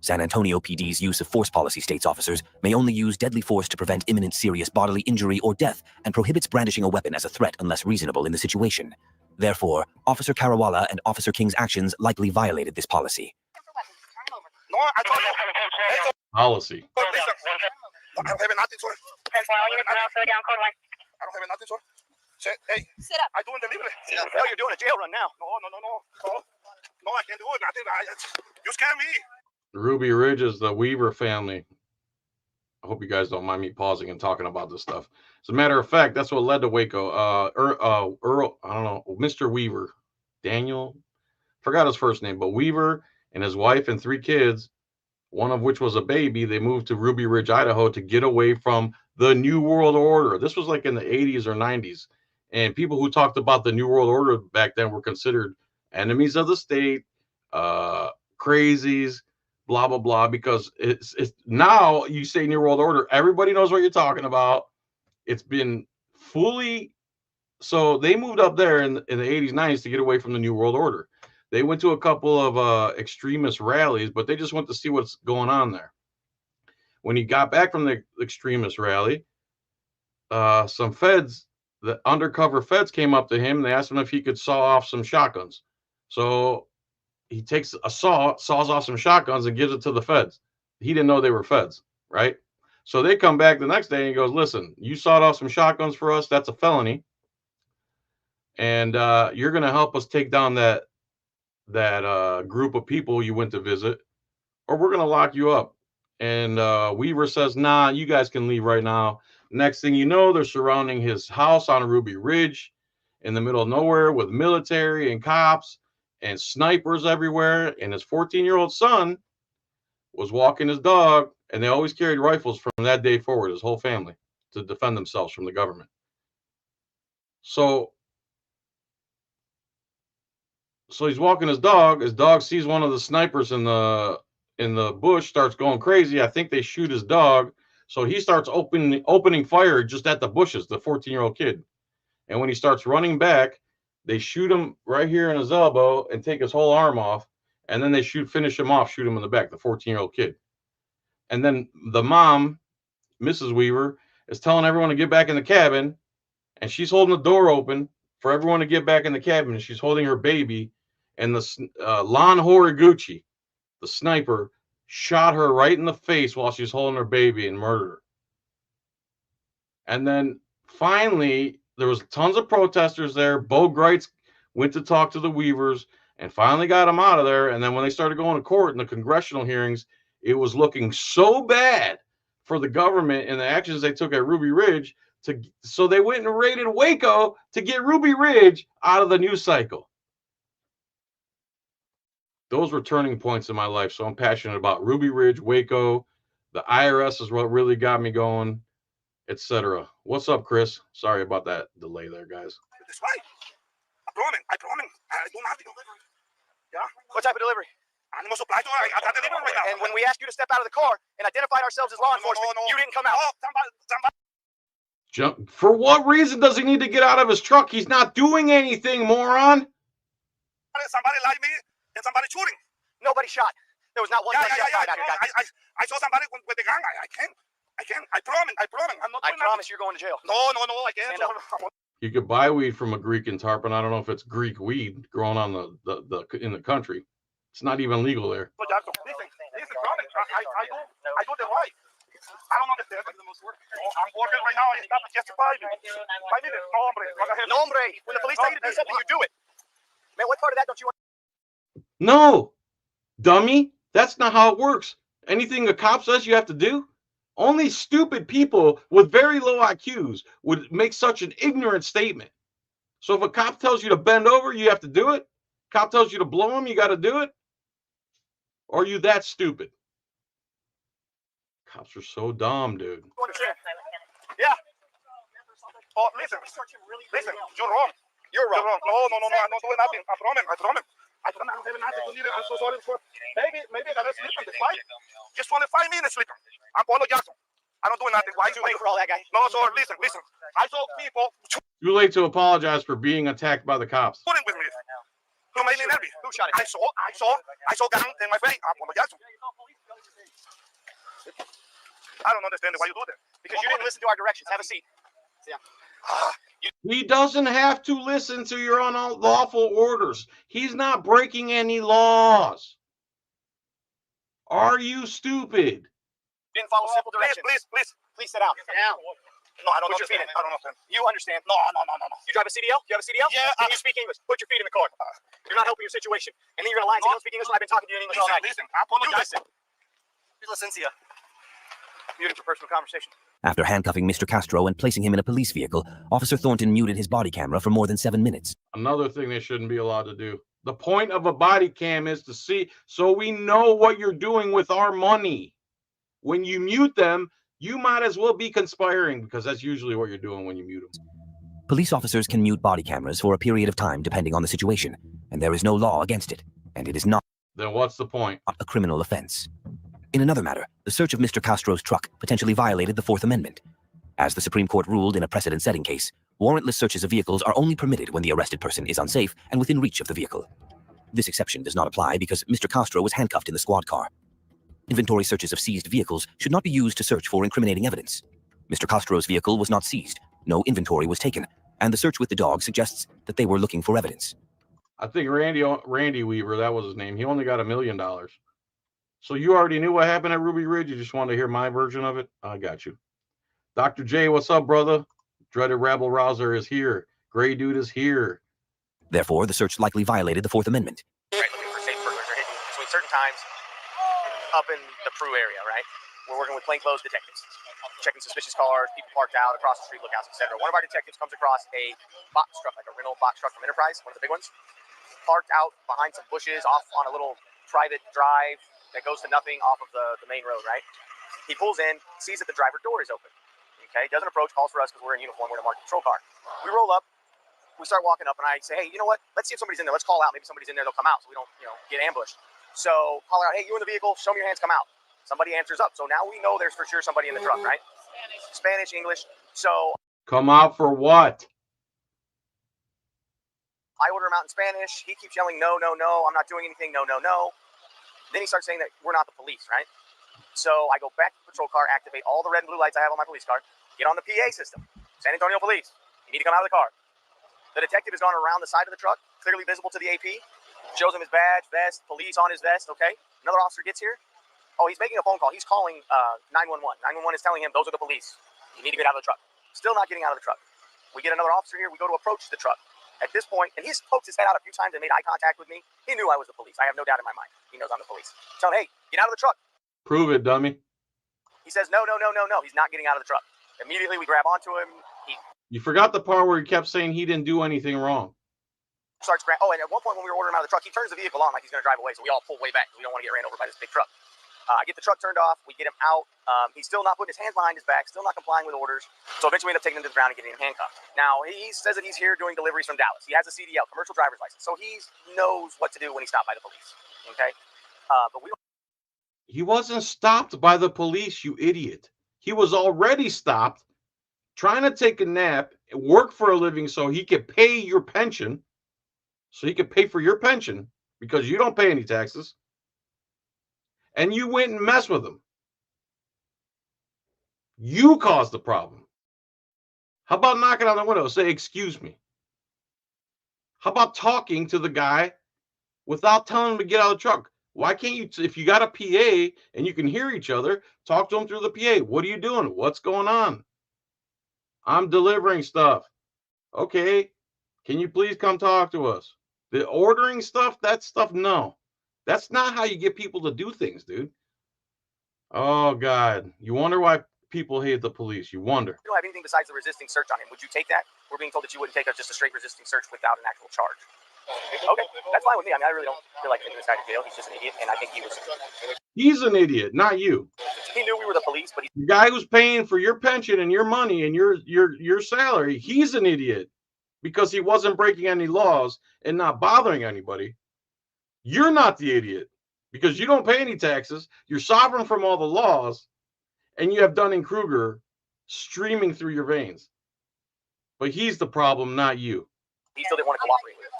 San Antonio PD's use of force policy states officers may only use deadly force to prevent imminent serious bodily injury or death and prohibits brandishing a weapon as a threat unless reasonable in the situation. Therefore, Officer Carawala and Officer King's actions likely violated this policy. No, I told you. Policy. Listen. I don't have nothing, sir. I don't have nothing, sir. Say, hey, Sit up. I'm doing delivery. Hell, you're doing a jail run now. No, I can't do it. Nothing. You scare me. Ruby Ridge is the Weaver family. I hope you guys don't mind me pausing and talking about this stuff. As a matter of fact, that's what led to Waco. Earl, I don't know, Mr. Weaver, Daniel, forgot his first name, but Weaver and his wife and 3 kids, one of which was a baby, they moved to Ruby Ridge, Idaho to get away from the New World Order. This was like in the 80s or 90s. And people who talked about the New World Order back then were considered enemies of the state, crazies, blah, blah, blah, because it's now you say New World Order, everybody knows what you're talking about. It's been fully, so they moved up there in the 80s, 90s to get away from the New World Order. They went to a couple of extremist rallies, but they just went to see what's going on there. When he got back from the extremist rally, some feds, the undercover feds came up to him. They asked him if he could saw off some shotguns. So he takes a saw, saws off some shotguns and gives it to the feds. He didn't know they were feds, right? So they come back the next day and he goes, listen, you sawed off some shotguns for us. That's a felony. And you're going to help us take down that group of people you went to visit, or we're going to lock you up. And Weaver says, nah, you guys can leave right now. Next thing you know, they're surrounding his house on Ruby Ridge in the middle of nowhere with military and cops and snipers everywhere. And his 14-year-old son was walking his dog, and they always carried rifles from that day forward, his whole family, to defend themselves from the government. So he's walking his dog. His dog sees one of the snipers in the bush, starts going crazy. I think they shoot his dog. So he starts opening fire just at the bushes, the 14-year-old kid. And when he starts running back, they shoot him right here in his elbow and take his whole arm off. And then they finish him off, shoot him in the back, the 14-year-old kid. And then the mom, Mrs. Weaver, is telling everyone to get back in the cabin. And she's holding the door open for everyone to get back in the cabin. And she's holding her baby. And the Lon Horiguchi, the sniper, shot her right in the face while she's holding her baby and murdered her. And then finally, there was tons of protesters there. Bo Greitz went to talk to the Weavers and finally got them out of there. And then when they started going to court in the congressional hearings, it was looking so bad for the government and the actions they took at Ruby Ridge. So they went and raided Waco to get Ruby Ridge out of the news cycle. Those were turning points in my life. So I'm passionate about Ruby Ridge, Waco. The IRS is what really got me going, etc. What's up, Chris? Sorry about that delay there, guys. That's right. I promise. I do nothing. Yeah? What type of delivery? Animal supply. I got delivery right now. And when we asked you to step out of the car and identified ourselves as law enforcement, you didn't come out. Oh, somebody. For what reason does he need to get out of his truck? He's not doing anything, moron. Somebody like me and somebody shooting. Nobody shot. There was not one gun shot out here, guys. I saw somebody with the gun. I can't. I promise. I'm not doing I promise you're going to jail. No, I can't. You could buy weed from a Greek in Tarpon. I don't know if it's Greek weed grown on the in the country. It's not even legal there. Listen, promise. I do the right. I don't understand. I'm working right now. I stop to justify me. 5 minutes. No, hombre. When the police tell you to do something, you do it. Man, what part of that don't you want? No, dummy. That's not how it works. Anything a cop says you have to do. Only stupid people with very low IQs would make such an ignorant statement. So if a cop tells you to bend over, you have to do it. Cop tells you to blow him, you got to do it. Or are you that stupid? Cops are so dumb, dude. Yeah. Oh, listen, you're wrong. You're wrong. No, I'm not doing nothing. I promise. I don't have nothing to need it. I'm so sorry for. Maybe I was sleeping. That's fine. Just want 5 minutes sleeping. I'm Paulo Jackson. I don't do nothing. Why you waiting for all that, guy? No, so listen. I told people Too late to apologize for being attacked by the cops. shooting with me. Who made me nervous? Who shot it? I saw gun in my face. I don't understand why you do that. Because you didn't listen to our directions. Have a seat. He doesn't have to listen to your unlawful orders. He's not breaking any laws. Are you stupid? You didn't follow simple directions. Please sit down. No, I don't Put your feet understand. in. I don't understand. You understand. No. You drive a CDL? You have a CDL? Yeah, Can you speak English? Put your feet in the car. You're not helping your situation. And then you're gonna lie and say you don't speak English when I've been talking to you in English all night. Listen. I apologize. You listen to you. Muted for personal conversation. After handcuffing Mr. Castro and placing him in a police vehicle, Officer Thornton muted his body camera for more than 7 minutes. Another thing they shouldn't be allowed to do. The point of a body cam is to see, so we know what you're doing with our money. When you mute them, you might as well be conspiring, because that's usually what you're doing when you mute them. Police officers can mute body cameras for a period of time depending on the situation, and there is no law against it, and it is not Then what's the point? a criminal offense. In another matter, the search of Mr. Castro's truck potentially violated the Fourth Amendment. As the Supreme Court ruled in a precedent-setting case, warrantless searches of vehicles are only permitted when the arrested person is unsafe and within reach of the vehicle. This exception does not apply because Mr. Castro was handcuffed in the squad car. Inventory searches of seized vehicles should not be used to search for incriminating evidence. Mr. Castro's vehicle was not seized, no inventory was taken, and the search with the dog suggests that they were looking for evidence. I think Randy Weaver, that was his name. He only got $1 million. So you already knew what happened at Ruby Ridge. You just wanted to hear my version of it. I got you. Dr. J, what's up, brother? Dreaded rabble rouser is here. Gray dude is here. Therefore, the search likely violated the Fourth Amendment. Right, looking for safe burglars are hidden between certain times up in the Prue area, right? We're working with plainclothes detectives, checking suspicious cars, people parked out across the street, lookouts, etc. One of our detectives comes across a box truck, like a Renault box truck from Enterprise, one of the big ones, parked out behind some bushes off on a little private drive that goes to nothing off of the main road, right? He pulls in, sees that the driver door is open. Okay, doesn't approach, calls for us because we're in uniform, we're in a marked patrol car. We roll up, we start walking up, and I say, hey, you know what? Let's see if somebody's in there. Let's call out. Maybe somebody's in there, they'll come out so we don't, get ambushed. So holler out, hey, you in the vehicle? Show me your hands, come out. Somebody answers up. So now we know there's for sure somebody in the truck, right? Spanish, English. So Come out for what? I order him out in Spanish. He keeps yelling, no, no, no, I'm not doing anything, no, no, no. Then he starts saying that we're not the police, right? So I go back to the patrol car, activate all the red and blue lights I have on my police car, get on the PA system. San Antonio Police, you need to come out of the car. The detective has gone around the side of the truck, clearly visible to the AP, shows him his badge, vest, police on his vest, okay? Another officer gets here. Oh, he's making a phone call. He's calling 911. 911 is telling him, those are the police. You need to get out of the truck. Still not getting out of the truck. We get another officer here. We go to approach the truck. At this point, and he's poked his head out a few times and made eye contact with me. He knew I was the police. I have no doubt in my mind. He knows I'm the police. Tell him, hey, get out of the truck. Prove it, dummy. He says, no, no, no, no, no. He's not getting out of the truck. Immediately, we grab onto him. He You forgot the part where he kept saying he didn't do anything wrong. starts and at one point when we were ordering him out of the truck, he turns the vehicle on like he's going to drive away. So we all pull way back. We don't want to get ran over by this big truck. I get the truck turned off. We get him out. He's still not putting his hands behind his back, still not complying with orders. So eventually we end up taking him to the ground and getting him handcuffed. Now, he says that he's here doing deliveries from Dallas. He has a CDL, commercial driver's license. So he knows what to do when he's stopped by the police. Okay? But we don't. He wasn't stopped by the police, you idiot. He was already stopped, trying to take a nap, work for a living so he could pay your pension, so he could pay for your pension because you don't pay any taxes. And you went and messed with him. You caused the problem. How about knocking on the window? Say, excuse me. How about talking to the guy without telling him to get out of the truck? Why can't you, if you got a PA and you can hear each other, talk to him through the PA? What are you doing? What's going on? I'm delivering stuff. Okay. Can you please come talk to us? The ordering stuff, that stuff, no. That's not how you get people to do things, dude. Oh, God. You wonder why people hate the police. You wonder. We don't have anything besides the resisting search on him. Would you take that? We're being told that you wouldn't take just a straight resisting search without an actual charge. Okay, that's fine with me. I mean, I really don't feel like taking this guy to jail. He's just an idiot, and I think he was. He's an idiot, not you. He knew we were the police, but The guy who's paying for your pension and your money and your salary, he's an idiot because he wasn't breaking any laws and not bothering anybody. You're not the idiot because you don't pay any taxes. You're sovereign from all the laws, and you have Dunning-Kruger streaming through your veins. But he's the problem, not you. He still didn't want to cooperate with it.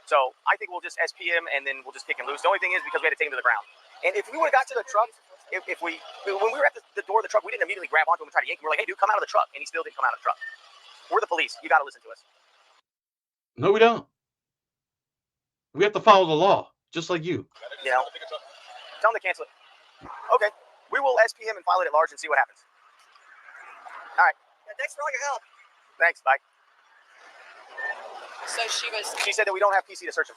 So I think we'll just SP him, and then we'll just kick him loose. The only thing is because we had to take him to the ground. And if we would have got to the truck, when we were at the door of the truck, we didn't immediately grab onto him and try to yank him. We're like, hey, dude, come out of the truck. And he still didn't come out of the truck. We're the police. You got to listen to us. No, we don't. We have to follow the law, just like you. You know? Tell them to cancel it. Okay. We will SP him and file it at large and see what happens. All right. Yeah, thanks for all your help. Thanks. Bye. So She said that we don't have PC to search him.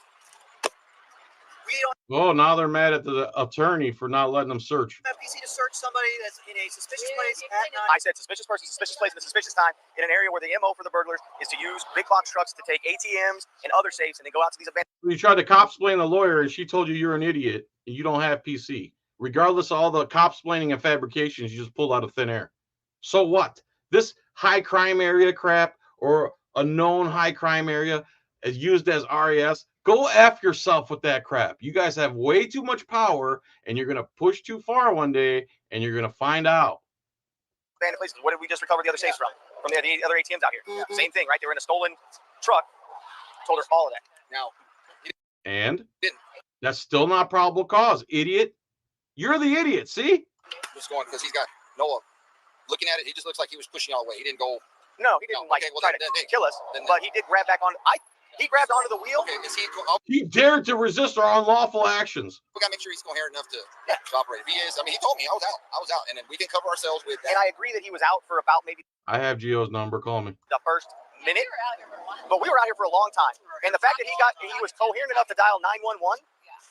We don't Oh, now they're mad at the attorney for not letting them search. have PC to search somebody that's in a suspicious place at night. I said suspicious person, suspicious place, at a suspicious time in an area where the MO for the burglars is to use big box trucks to take ATMs and other safes and then go out to these events. You tried to cop-splain the lawyer, and she told you you're an idiot and you don't have PC. Regardless of all the cop-splaining and fabrications you just pulled out of thin air. So what? This high crime area crap or a known high crime area is used as RAS. Go F yourself with that crap. You guys have way too much power, and you're going to push too far one day, and you're going to find out. Abandoned places. What did we just recover the other safes from? From the other ATMs out here. Same thing, right? They were in a stolen truck. Told her all of that. Now, And that's still not probable cause, idiot. You're the idiot, see? Just going because he's got Noah looking at it. He just looks like he was pushing all the way. He didn't go. no, he didn't try to kill us, but he did grab back on. He grabbed onto the wheel. Okay, is he? He dared to resist our unlawful actions. We gotta make sure he's coherent enough to operate. If he is, I mean, he told me I was out, and then we can cover ourselves with that. And I agree that he was out for about maybe I have Gio's number. Call me. the first minute, but we were out here for a long time. And the fact that he was coherent enough to dial 911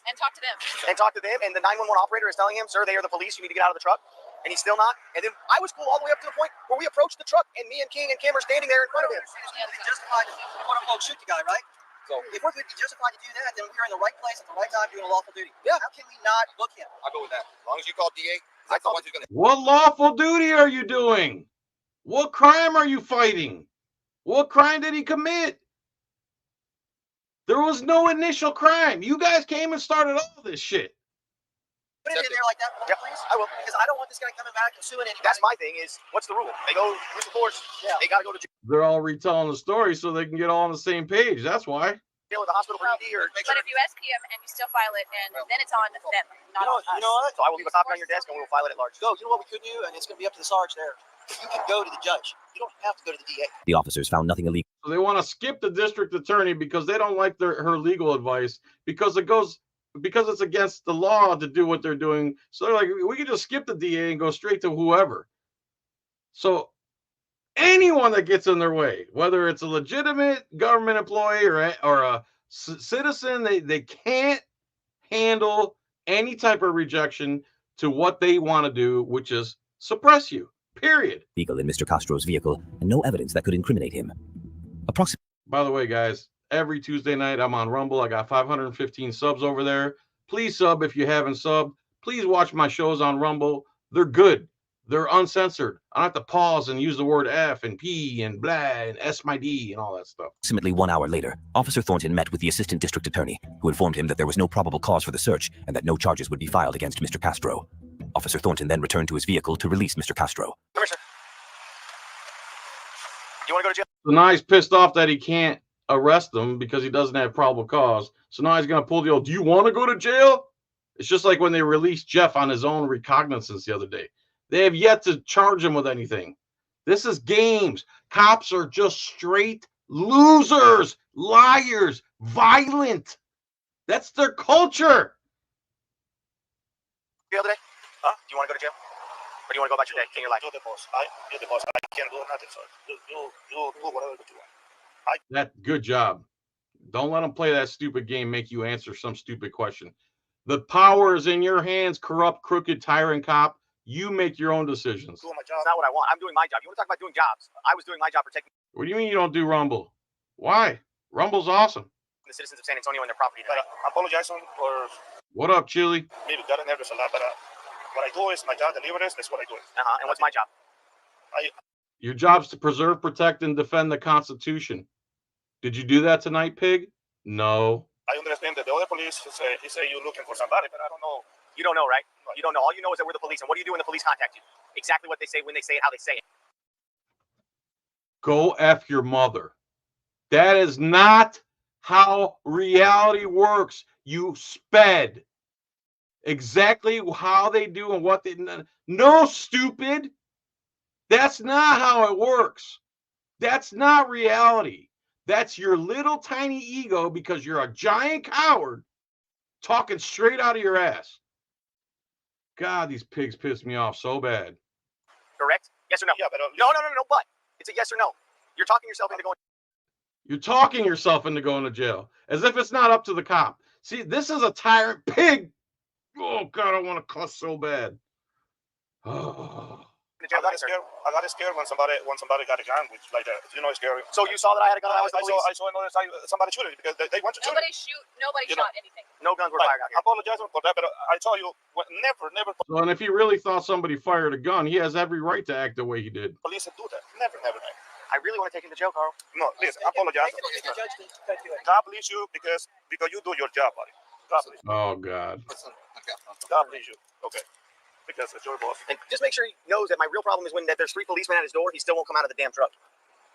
and talk to them. and the 911 operator is telling him, "Sir, they are the police. You need to get out of the truck." And he's still not. And then I was cool all the way up to the point where we approached the truck, and me and King and Kim are standing there in front of him. Justified to quote unquote shoot the guy, right? So if we're going to be justified to do that, then we're in the right place at the right time doing a lawful duty. Yeah. How can we not look him? I'll go with that. As long as you call DA, that's the one who's gonna. What lawful duty are you doing? What crime are you fighting? What crime did he commit? There was no initial crime. You guys came and started all this shit. Put it in there like that, please. I will. Because I don't want this guy coming back and suing anybody. That's my thing is, what's the rule? They go use the force. Yeah. They got to go to They're all retelling the story so they can get all on the same page. That's why. jail or the hospital for ED or But if you SP him and you still file it, and then it's on them, not on us. You know what? So I will leave a copy on your desk and we will file it at large. Go. You know what we could do, and it's going to be up to the Sarge there. You can go to the judge. You don't have to go to the DA. The officers found nothing illegal. So they want to skip the district attorney because they don't like her legal advice because it's against the law to do what they're doing. So they're like, we can just skip the DA and go straight to whoever. So anyone that gets in their way, whether it's a legitimate government employee or a citizen, they can't handle any type of rejection to what they want to do, which is suppress you. Period. Vehicle in Mr. Castro's vehicle, and no evidence that could incriminate him. Approximately. By the way, guys, every Tuesday night I'm on Rumble. I got 515 subs over there. Please sub if you haven't subbed. Please watch my shows on Rumble. They're good. They're uncensored. I don't have to pause and use the word F and P and blah and S my D and all that stuff. Approximately 1 hour later, Officer Thornton met with the assistant district attorney, who informed him that there was no probable cause for the search and that no charges would be filed against Mr. Castro. Officer Thornton then returned to his vehicle to release Mr. Castro. Commissioner, you want to go to jail? So now he's pissed off that he can't arrest him because he doesn't have probable cause. So now he's going to pull the old, do you want to go to jail? It's just like when they released Jeff on his own recognizance the other day. They have yet to charge him with anything. This is games. Cops are just straight losers, liars, violent. That's their culture. Jail today? Huh? Do you want to go to jail? Or do you want to go about your day, king your life? You're the boss. You're the boss. I can't do nothing, sir. You do whatever you want. That good job. Don't let them play that stupid game, make you answer some stupid question. The power is in your hands, corrupt, crooked, tyrant cop. You make your own decisions. Doing my job. It's not what I want. I'm doing my job. You want to talk about doing jobs? I was doing my job protecting What do you mean you don't do Rumble? Why? Rumble's awesome. the citizens of San Antonio and their property. But I apologize for What up, Chili? maybe gotten nervous a lot, but what I do is my job, deliverance. That's what I do. And what's my job? Your job's to preserve, protect, and defend the Constitution. Did you do that tonight, Pig? No. I understand that the other police say you're looking for somebody, but I don't know You don't know, right? You don't know. All you know is that we're the police. And what do you do when the police contact you? Exactly what they say, when they say it, how they say it. Go F your mother. That is not how reality works. You sped. Exactly how they do and what they... No, stupid. That's not how it works. That's not reality. That's your little tiny ego because you're a giant coward talking straight out of your ass. God, these pigs piss me off so bad. Correct? Yes or no? Yeah, but no. But it's a yes or no. You're talking yourself into going. You're talking yourself into going to jail as if it's not up to the cop. See, this is a tyrant pig. Oh God, I want to cuss so bad. Oh. I got scared when somebody got a gun, which like that. You know, it's scary. So you saw that I had a gun? I saw another side, somebody shoot it because they want to shoot Nobody it. nobody You shot anything. No guns were fired out I here. apologize for that, but I tell you, never. So, and if he really thought somebody fired a gun, he has every right to act the way he did. Police do that. Never. I really want to take him to jail, Carl. No, listen, I apologize. God bless you because you do your job, buddy. God bless you. Oh God. God bless you. Okay. Because it's your boss. And just make sure he knows that my real problem is when there's 3 policemen at his door, he still won't come out of the damn truck.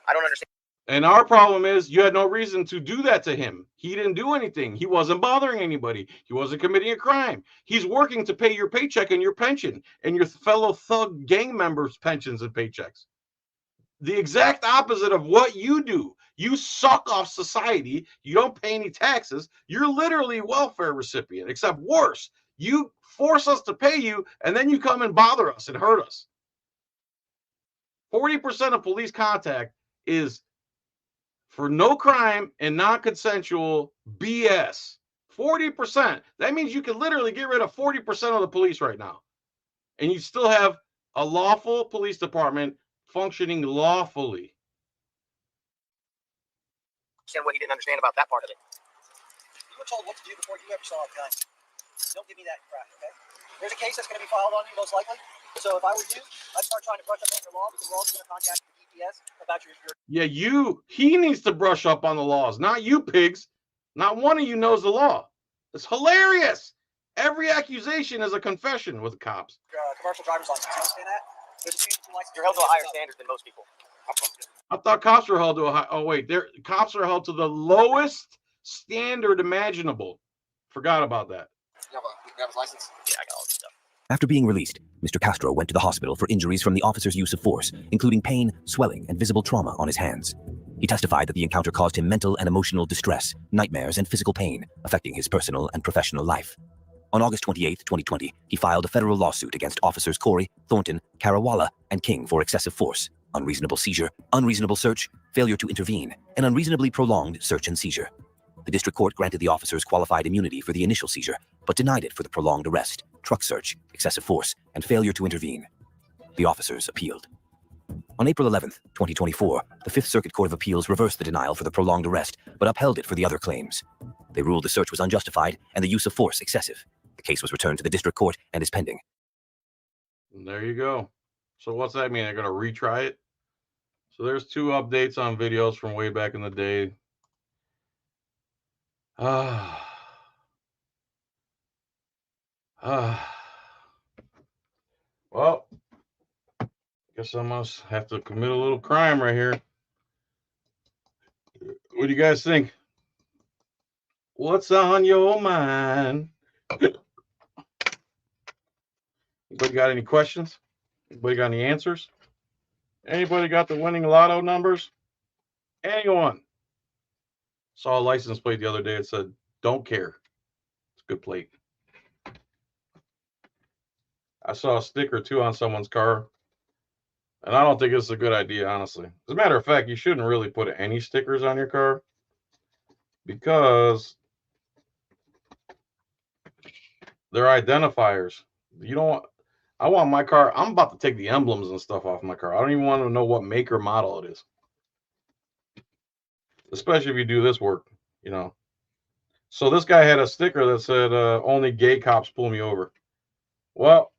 I don't understand. And our problem is you had no reason to do that to him. He didn't do anything. He wasn't bothering anybody. He wasn't committing a crime. He's working to pay your paycheck and your pension and your fellow thug gang members' pensions and paychecks. The exact opposite of what you do. You suck off society. You don't pay any taxes. You're literally a welfare recipient, except worse. You force us to pay you, and then you come and bother us and hurt us. 40% of police contact is for no crime and non-consensual BS. 40%. That means you can literally get rid of 40% of the police right now. And you still have a lawful police department functioning lawfully. Understand what he didn't understand about that part of it. You were told what to do before you ever saw a gun. Don't give me that crap, okay? There's a case that's going to be filed on you, most likely. So if I were you, I'd start trying to brush up on your law because the law's going to contact the DPS about your... Yeah, he needs to brush up on the laws, not you pigs. Not one of you knows the law. It's hilarious. Every accusation is a confession with the cops. Commercial driver's license. You understand that? There's a few license. You're held to a higher standard than most people. I thought cops were held to a high. Oh wait, cops are held to the lowest standard imaginable. Forgot about that. You have a driver's license? Yeah, I got all this stuff. After being released, Mr. Castro went to the hospital for injuries from the officer's use of force, including pain, swelling, and visible trauma on his hands. He testified that the encounter caused him mental and emotional distress, nightmares, and physical pain, affecting his personal and professional life. On August 28, 2020, he filed a federal lawsuit against officers Corey, Thornton, Carawalla, and King for excessive force, unreasonable seizure, unreasonable search, failure to intervene, and unreasonably prolonged search and seizure. The district court granted the officers qualified immunity for the initial seizure, but denied it for the prolonged arrest, truck search, excessive force, and failure to intervene. The officers appealed. On April 11, 2024, the Fifth Circuit Court of Appeals reversed the denial for the prolonged arrest, but upheld it for the other claims. They ruled the search was unjustified and the use of force excessive. The case was returned to the district court and is pending. And there you go. So what's that mean? They're going to retry it? So there's 2 updates on videos from way back in the day. Well, guess I must have to commit a little crime right here. What do you guys think? What's on your mind? Anybody got any questions? Anybody got any answers? Anybody got the winning lotto numbers? Anyone? Saw a license plate the other day. It said, "Don't care." It's a good plate. I saw a sticker too on someone's car, and I don't think it's a good idea, honestly. As a matter of fact, you shouldn't really put any stickers on your car because they're identifiers. You don't. I want my car. I'm about to take the emblems and stuff off my car. I don't even want to know what make or model it is. Especially if you do this work, you know. So this guy had a sticker that said, "Only gay cops pull me over." Well,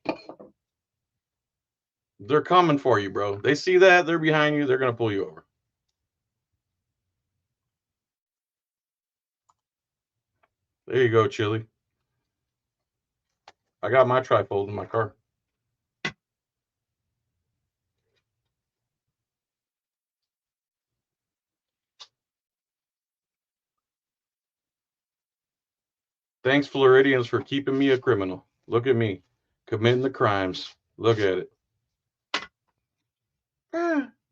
they're coming for you, bro. They see that. They're behind you. They're going to pull you over. There you go, Chili. I got my trifold in my car. Thanks, Floridians, for keeping me a criminal. Look at me, committing the crimes. Look at it.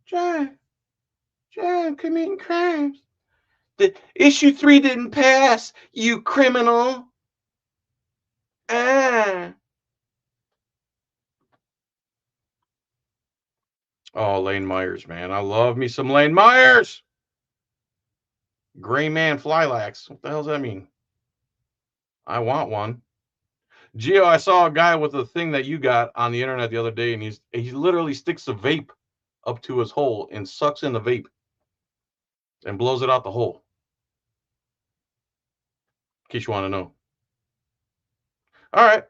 John, committing crimes. The issue 3 didn't pass, you criminal. Oh, Lane Myers, man. I love me some Lane Myers. Gray man Flilax. What the hell does that mean? I want one. Gio, I saw a guy with a thing that you got on the internet the other day, and he literally sticks a vape up to his hole and sucks in the vape and blows it out the hole. In case you want to know. All right.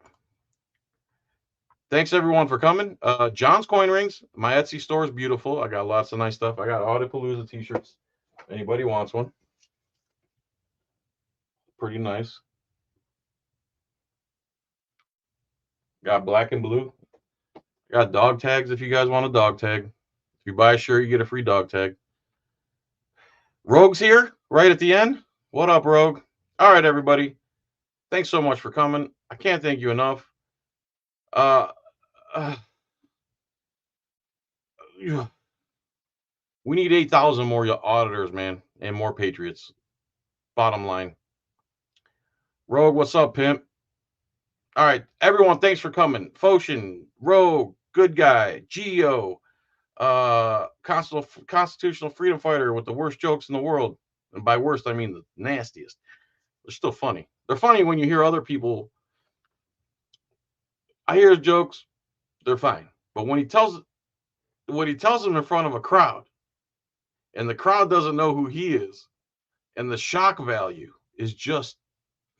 Thanks everyone for coming. John's Coin Rings. My Etsy store is beautiful. I got lots of nice stuff. I got Audipalooza t-shirts. Anybody wants one? Pretty nice. Got black and blue. Got dog tags if you guys want a dog tag. If you buy a shirt, you get a free dog tag. Rogue's here right at the end. What up, Rogue? All right, everybody. Thanks so much for coming. I can't thank you enough. We need 8,000 more auditors, man, and more patriots. Bottom line. Rogue, what's up, pimp? All right, everyone, thanks for coming. Foshin, Rogue, Good Guy, Geo, constitutional freedom fighter with the worst jokes in the world. And by worst, I mean the nastiest. They're still funny. They're funny when you hear other people. I hear his jokes, they're fine. But when he tells them in front of a crowd, and the crowd doesn't know who he is, and the shock value is just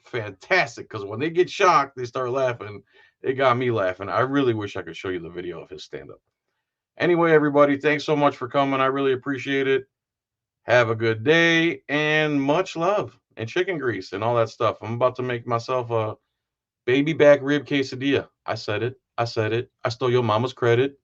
fantastic, because when they get shocked, they start laughing. It got me laughing. I really wish I could show you the video of his stand-up. Anyway, everybody, thanks so much for coming. I really appreciate it. Have a good day, and much love, and chicken grease, and all that stuff. I'm about to make myself a baby back rib quesadilla. I said it. I stole your mama's credit.